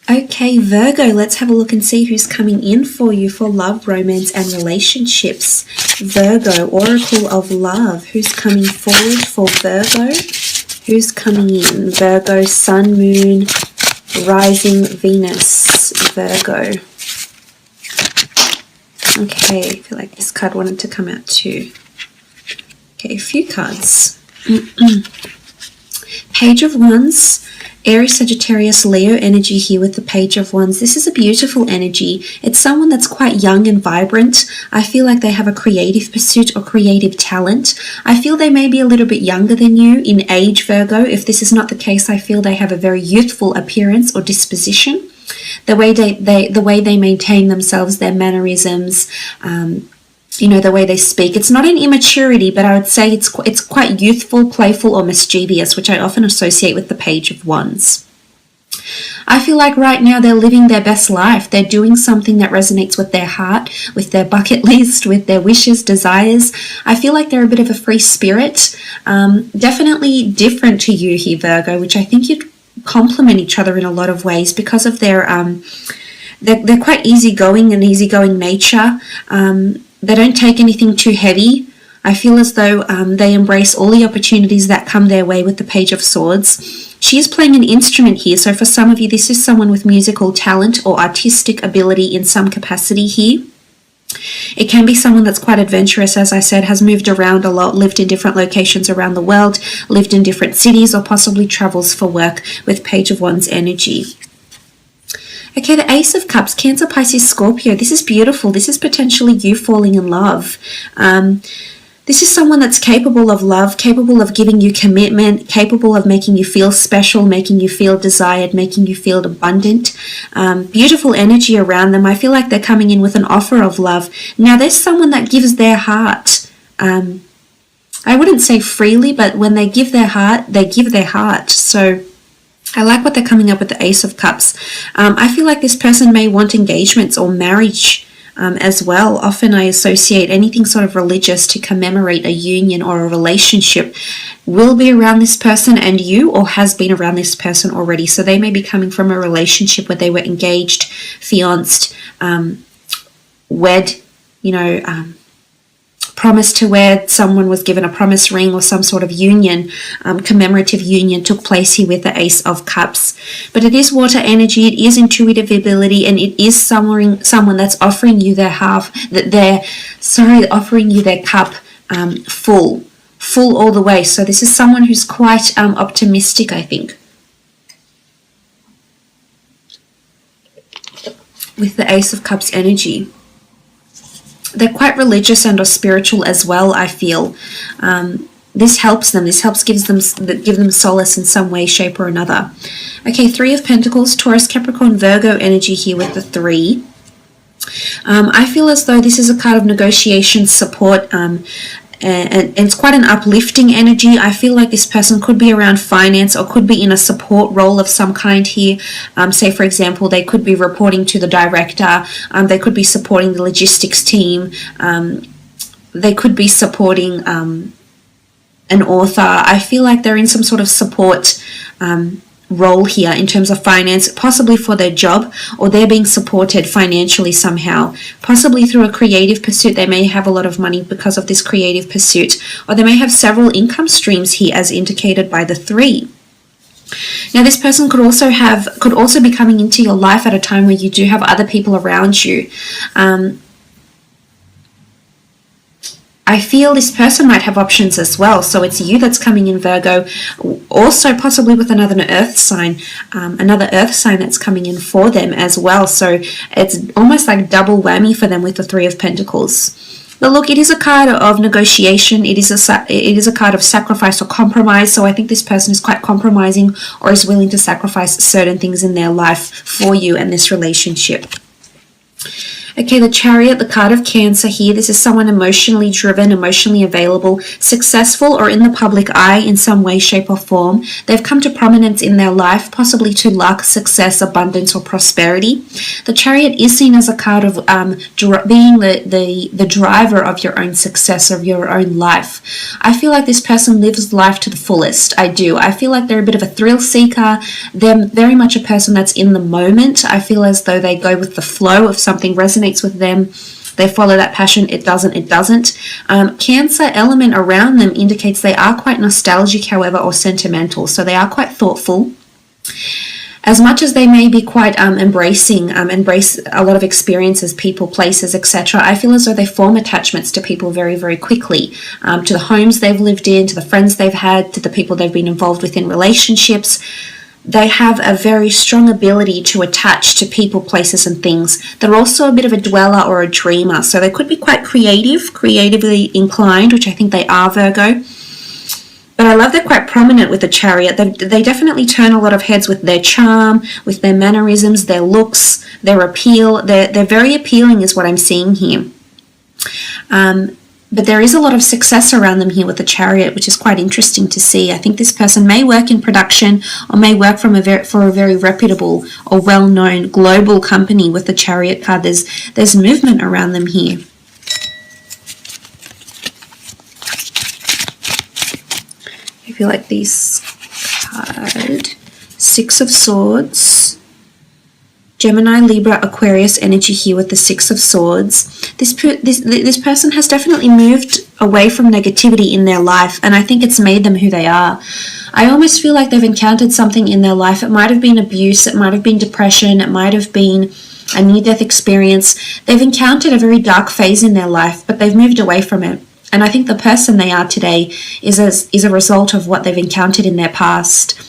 Okay, Virgo, let's have a look and see who's coming in for you for love, romance, and relationships. Virgo, Oracle of Love. Who's coming forward for Virgo? Who's coming in? Virgo, Sun, Moon, Rising, Venus. Virgo. Okay, I feel like this card wanted to come out too. Okay, a few cards. Page of Wands. Aries, Sagittarius, Leo energy here with the Page of Wands. This is a beautiful energy. It's someone that's quite young and vibrant. I feel like they have a creative pursuit or creative talent. I feel they may be a little bit younger than you in age, Virgo. If this is not the case, I feel they have a very youthful appearance or disposition. The way they maintain themselves, their mannerisms, the way they speak. It's not an immaturity, but I would say it's quite youthful, playful, or mischievous, which I often associate with the Page of Wands. I feel like right now they're living their best life. They're doing something that resonates with their heart, with their bucket list, with their wishes, desires. I feel like they're a bit of a free spirit. Definitely different to you here, Virgo, which I think you'd complement each other in a lot of ways because of their they're quite easygoing and easygoing nature. They don't take anything too heavy. I feel as though they embrace all the opportunities that come their way with the Page of Swords. She is playing an instrument here, so for some of you, this is someone with musical talent or artistic ability in some capacity here. It can be someone that's quite adventurous, as I said, has moved around a lot, lived in different locations around the world, lived in different cities, or possibly travels for work with Page of Wands energy. Okay, the Ace of Cups, Cancer, Pisces, Scorpio. This is beautiful. This is potentially you falling in love. This is someone that's capable of love, capable of giving you commitment, capable of making you feel special, making you feel desired, making you feel abundant. Beautiful energy around them. I feel like they're coming in with an offer of love. Now, there's someone that gives their heart. I wouldn't say freely, but when they give their heart, they give their heart. So I like what they're coming up with the Ace of Cups. I feel like this person may want engagements or marriage as well. Often I associate anything sort of religious to commemorate a union or a relationship will be around this person and you, or has been around this person already. So they may be coming from a relationship where they were engaged, fianced, wed, promise to wed, someone was given a promise ring or some sort of union, commemorative union took place here with the Ace of Cups. But it is water energy, it is intuitive ability, and it is someone that's offering you offering you their cup full all the way. So this is someone who's quite optimistic, I think, with the Ace of Cups energy. They're quite religious and or spiritual as well, I feel. This helps them. This helps give them solace in some way, shape, or another. Okay, Three of Pentacles, Taurus, Capricorn, Virgo energy here with the 3. I feel as though this is a card of negotiation, support, and it's quite an uplifting energy. I feel like this person could be around finance or could be in a support role of some kind here. Say, for example, they could be reporting to the director. They could be supporting the logistics team. They could be supporting an author. I feel like they're in some sort of support role here in terms of finance, possibly for their job, or they're being supported financially somehow, possibly through a creative pursuit. They may have a lot of money because of this creative pursuit, or they may have several income streams here as indicated by the 3. Now, this person could also be coming into your life at a time where you do have other people around you. I feel this person might have options as well. So it's you that's coming in, Virgo, also possibly with another earth sign that's coming in for them as well. So it's almost like double whammy for them with the 3 of Pentacles. But look, it is a card of negotiation. It is a card of sacrifice or compromise. So I think this person is quite compromising or is willing to sacrifice certain things in their life for you and this relationship. Okay, the Chariot, the card of Cancer here. This is someone emotionally driven, emotionally available, successful or in the public eye in some way, shape or form. They've come to prominence in their life, possibly to luck, success, abundance or prosperity. The Chariot is seen as a card of being the driver of your own success, of your own life. I feel like this person lives life to the fullest. I do. I feel like they're a bit of a thrill seeker. They're very much a person that's in the moment. I feel as though they go with the flow. If something resonates with them, they follow that passion. It doesn't. Cancer element around them indicates they are quite nostalgic, however, or sentimental. So they are quite thoughtful. As much as they may be quite embrace a lot of experiences, people, places, etc., I feel as though they form attachments to people very, very quickly, to the homes they've lived in, to the friends they've had, to the people they've been involved with in relationships. They have a very strong ability to attach to people, places, and things. They're also a bit of a dweller or a dreamer, so they could be quite creatively inclined, which I think they are, Virgo. But I love they're quite prominent with the Chariot. They definitely turn a lot of heads with their charm, with their mannerisms, their looks, their appeal. They're very appealing is what I'm seeing here. But there is a lot of success around them here with the Chariot, which is quite interesting to see. I think this person may work in production or may work for a very reputable or well-known global company with the Chariot card. There's movement around them here. I feel like this card, Six of Swords, Gemini, Libra, Aquarius energy here with the Six of Swords. This person has definitely moved away from negativity in their life, and I think it's made them who they are. I almost feel like they've encountered something in their life. It might have been abuse, it might have been depression, it might have been a near-death experience. They've encountered a very dark phase in their life, but they've moved away from it. And I think the person they are today is a result of what they've encountered in their past.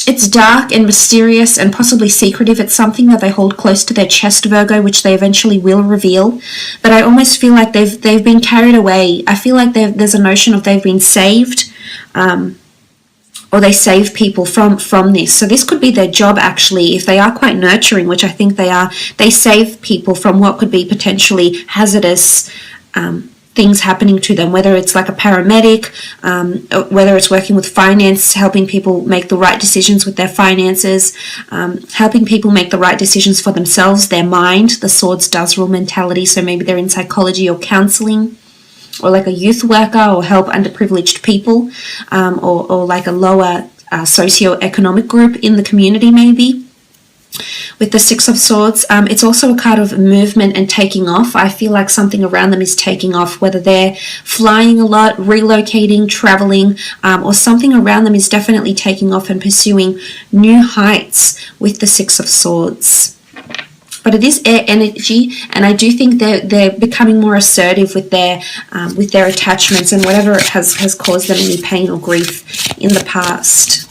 It's dark and mysterious and possibly secretive. It's something that they hold close to their chest, Virgo, which they eventually will reveal. But I almost feel like they've been carried away. I feel like there's a notion of they've been saved, or they save people from this. So this could be their job, actually, if they are quite nurturing, which I think they are. They save people from what could be potentially hazardous things happening to them, whether it's like a paramedic, whether it's working with finance, helping people make the right decisions with their finances, helping people make the right decisions for themselves, their mind. The Swords does rule mentality, so maybe they're in psychology or counseling, or like a youth worker, or help underprivileged people, or like a lower socio-economic group in the community maybe. With the Six of Swords, it's also a card of movement and taking off. I feel like something around them is taking off, whether they're flying a lot, relocating, traveling, or something around them is definitely taking off and pursuing new heights with the Six of Swords. But it is air energy, and I do think they're becoming more assertive with their attachments and whatever has caused them any pain or grief in the past.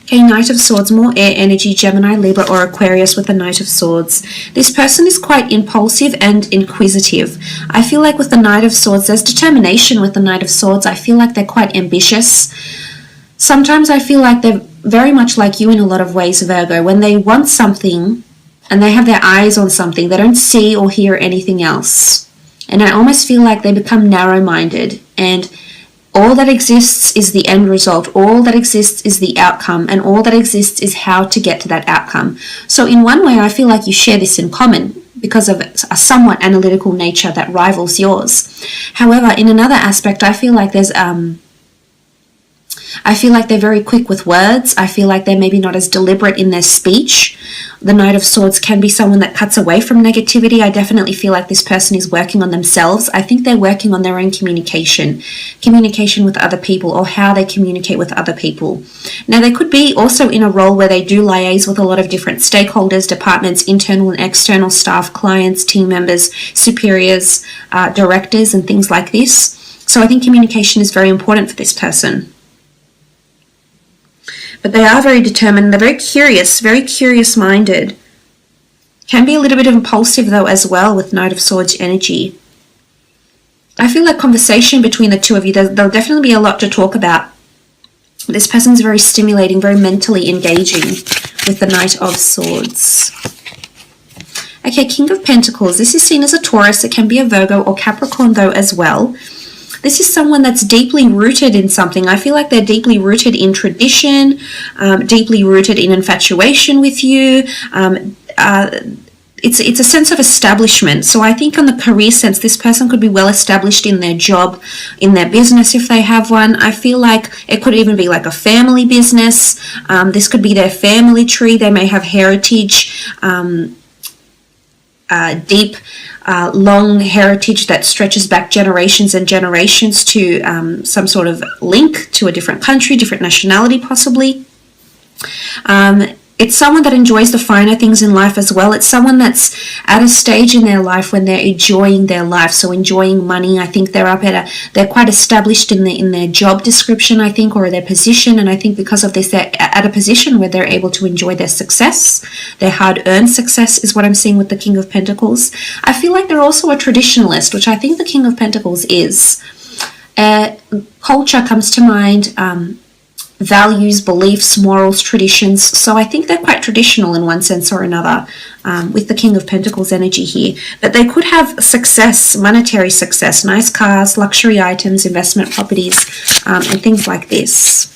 Okay, Knight of Swords, more air energy, Gemini, Libra, or Aquarius with the Knight of Swords. This person is quite impulsive and inquisitive. I feel like with the Knight of Swords, there's determination with the Knight of Swords. I feel like they're quite ambitious. Sometimes I feel like they're very much like you in a lot of ways, Virgo. When they want something and they have their eyes on something, they don't see or hear anything else. And I almost feel like they become narrow-minded, and all that exists is the end result. All that exists is the outcome, and all that exists is how to get to that outcome. So in one way, I feel like you share this in common because of a somewhat analytical nature that rivals yours. However, in another aspect, I feel like they're very quick with words. I feel like they're maybe not as deliberate in their speech. The Knight of Swords can be someone that cuts away from negativity. I definitely feel like this person is working on themselves. I think they're working on their own communication with other people, or how they communicate with other people. Now, they could be also in a role where they do liaise with a lot of different stakeholders, departments, internal and external staff, clients, team members, superiors, directors, and things like this. So I think communication is very important for this person. But they are very determined. They're very curious-minded. Can be a little bit impulsive, though, as well, with Knight of Swords energy. I feel like conversation between the two of you, there'll definitely be a lot to talk about. This person's very stimulating, very mentally engaging with the Knight of Swords. Okay, King of Pentacles. This is seen as a Taurus. It can be a Virgo or Capricorn though as well. This is someone that's deeply rooted in something. I feel like they're deeply rooted in tradition, deeply rooted in infatuation with you. It's a sense of establishment. So I think on the career sense, this person could be well established in their job, in their business if they have one. I feel like it could even be like a family business. This could be their family tree. They may have heritage, deep, long heritage that stretches back generations and generations to some sort of link to a different country, different nationality possibly. It's someone that enjoys the finer things in life as well. It's someone that's at a stage in their life when they're enjoying their life, so enjoying money. I think they're quite established in their job description, I think, or their position, and I think because of this, they're at a position where they're able to enjoy their success. Their hard-earned success is what I'm seeing with the King of Pentacles. I feel like they're also a traditionalist, which I think the King of Pentacles is. Culture comes to mind, values, beliefs, morals, traditions. So I think they're quite traditional in one sense or another with the King of Pentacles energy here. But they could have success, monetary success, nice cars, luxury items, investment properties, and things like this.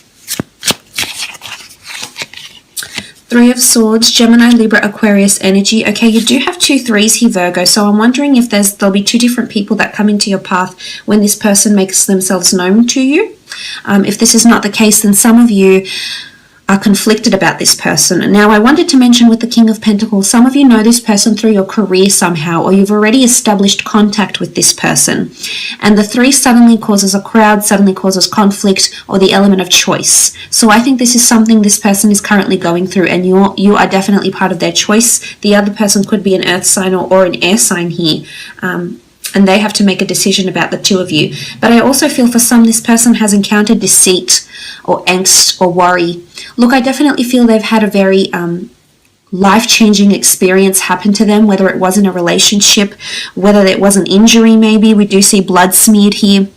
Three of Swords, Gemini, Libra, Aquarius energy. Okay, you do have 2 3s here, Virgo. So I'm wondering if there'll be 2 different people that come into your path when this person makes themselves known to you. If this is not the case, then some of you are conflicted about this person. Now, I wanted to mention with the King of Pentacles, some of you know this person through your career somehow, or you've already established contact with this person. And the 3 suddenly causes a crowd, suddenly causes conflict, or the element of choice. So I think this is something this person is currently going through, and you are definitely part of their choice. The other person could be an earth sign or an air sign here. And they have to make a decision about the 2 of you. But I also feel for some, this person has encountered deceit or angst or worry. Look, I definitely feel they've had a very life-changing experience happen to them, whether it was in a relationship, whether it was an injury maybe. We do see blood smeared here,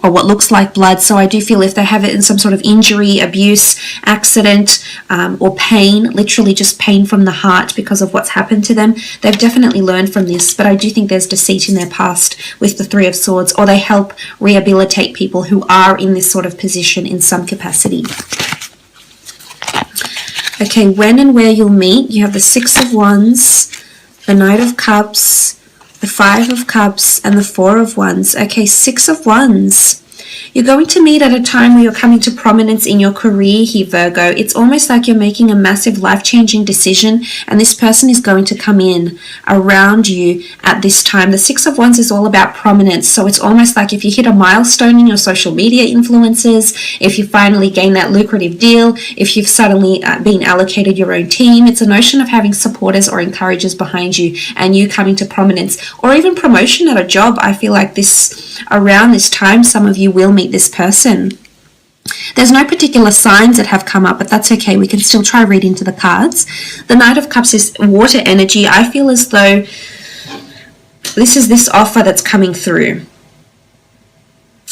or what looks like blood. So I do feel if they have it in some sort of injury, abuse, accident, or pain, literally just pain from the heart because of what's happened to them, they've definitely learned from this. But I do think there's deceit in their past with the 3 of Swords, or they help rehabilitate people who are in this sort of position in some capacity. Okay, when and where you'll meet, you have the 6 of Wands, the Knight of Cups, the 5 of Cups, and the 4 of Wands. Okay, 6 of Wands. You're going to meet at a time where you're coming to prominence in your career here, Virgo. It's almost like you're making a massive life-changing decision, and this person is going to come in around you at this time. The 6 of Wands is all about prominence, so it's almost like if you hit a milestone in your social media influences, if you finally gain that lucrative deal, if you've suddenly been allocated your own team, it's a notion of having supporters or encouragers behind you and you coming to prominence, or even promotion at a job. I feel like around this time, some of you will meet this person. There's no particular signs that have come up, but that's okay. We can still try read into the cards. The Knight of Cups is water energy. I feel as though this is this offer that's coming through.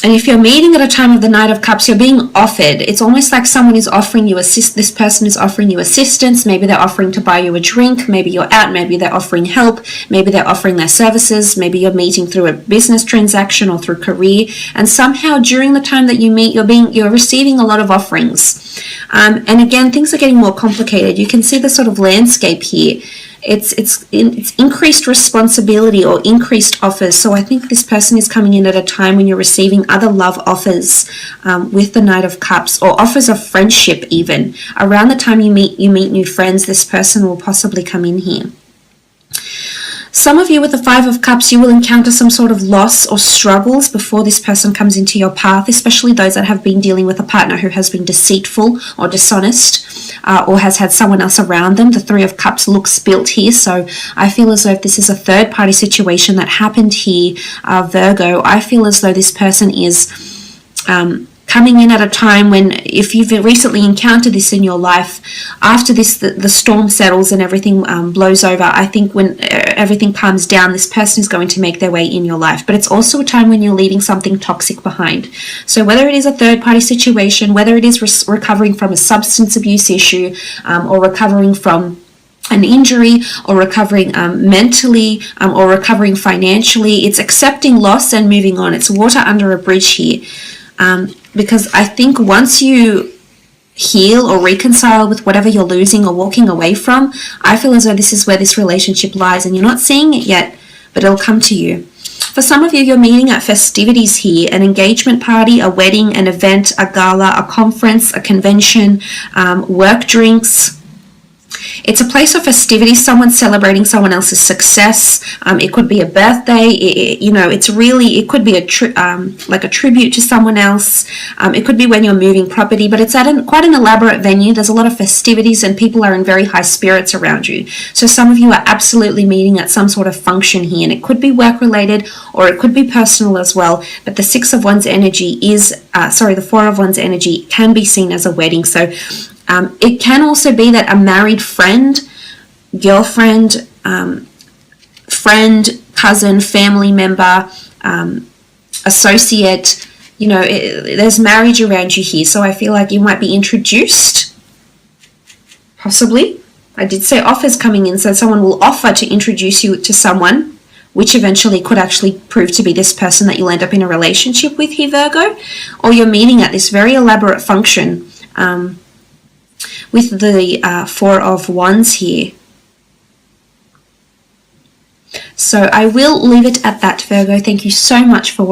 And if you're meeting at a time of the Knight of Cups, you're being offered. It's almost like someone is offering you this person is offering you assistance. Maybe they're offering to buy you a drink. Maybe you're out. Maybe they're offering help. Maybe they're offering their services. Maybe you're meeting through a business transaction or through career. And somehow during the time that you meet, you're receiving a lot of offerings. And again, things are getting more complicated. You can see the sort of landscape here. It's increased responsibility or increased offers. So I think this person is coming in at a time when you're receiving other love offers with the Knight of Cups, or offers of friendship even. Around the time you meet new friends, this person will possibly come in here. Some of you with the 5 of Cups, you will encounter some sort of loss or struggles before this person comes into your path, especially those that have been dealing with a partner who has been deceitful or dishonest, or has had someone else around them. The 3 of Cups looks built here, so I feel as though if this is a third-party situation that happened here, Virgo, I feel as though this person is coming in at a time when, if you've recently encountered this in your life, after this, the storm settles and everything blows over, I think when everything calms down, this person is going to make their way in your life. But it's also a time when you're leaving something toxic behind. So whether it is a third-party situation, whether it is recovering from a substance abuse issue, or recovering from an injury, or recovering mentally, or recovering financially, it's accepting loss and moving on. It's water under a bridge here. Because I think once you heal or reconcile with whatever you're losing or walking away from, I feel as though this is where this relationship lies, and you're not seeing it yet, but it'll come to you. For some of you, you're meeting at festivities here, an engagement party, a wedding, an event, a gala, a conference, a convention, work drinks. It's a place of festivity, someone celebrating someone else's success. It could be a birthday. It could be like a tribute to someone else. It could be when you're moving property, but it's at quite an elaborate venue. There's a lot of festivities and people are in very high spirits around you. So some of you are absolutely meeting at some sort of function here, and it could be work related or it could be personal as well. But the Six of Wands energy the Four of Wands energy can be seen as a wedding. So it can also be that a married friend, girlfriend, friend, cousin, family member, associate, there's marriage around you here. So I feel like you might be introduced, possibly. I did say offers coming in, so someone will offer to introduce you to someone, which eventually could actually prove to be this person that you'll end up in a relationship with here, Virgo. Or you're meeting at this very elaborate function, with the Four of Wands here. So I will leave it at that, Virgo. Thank you so much for watching.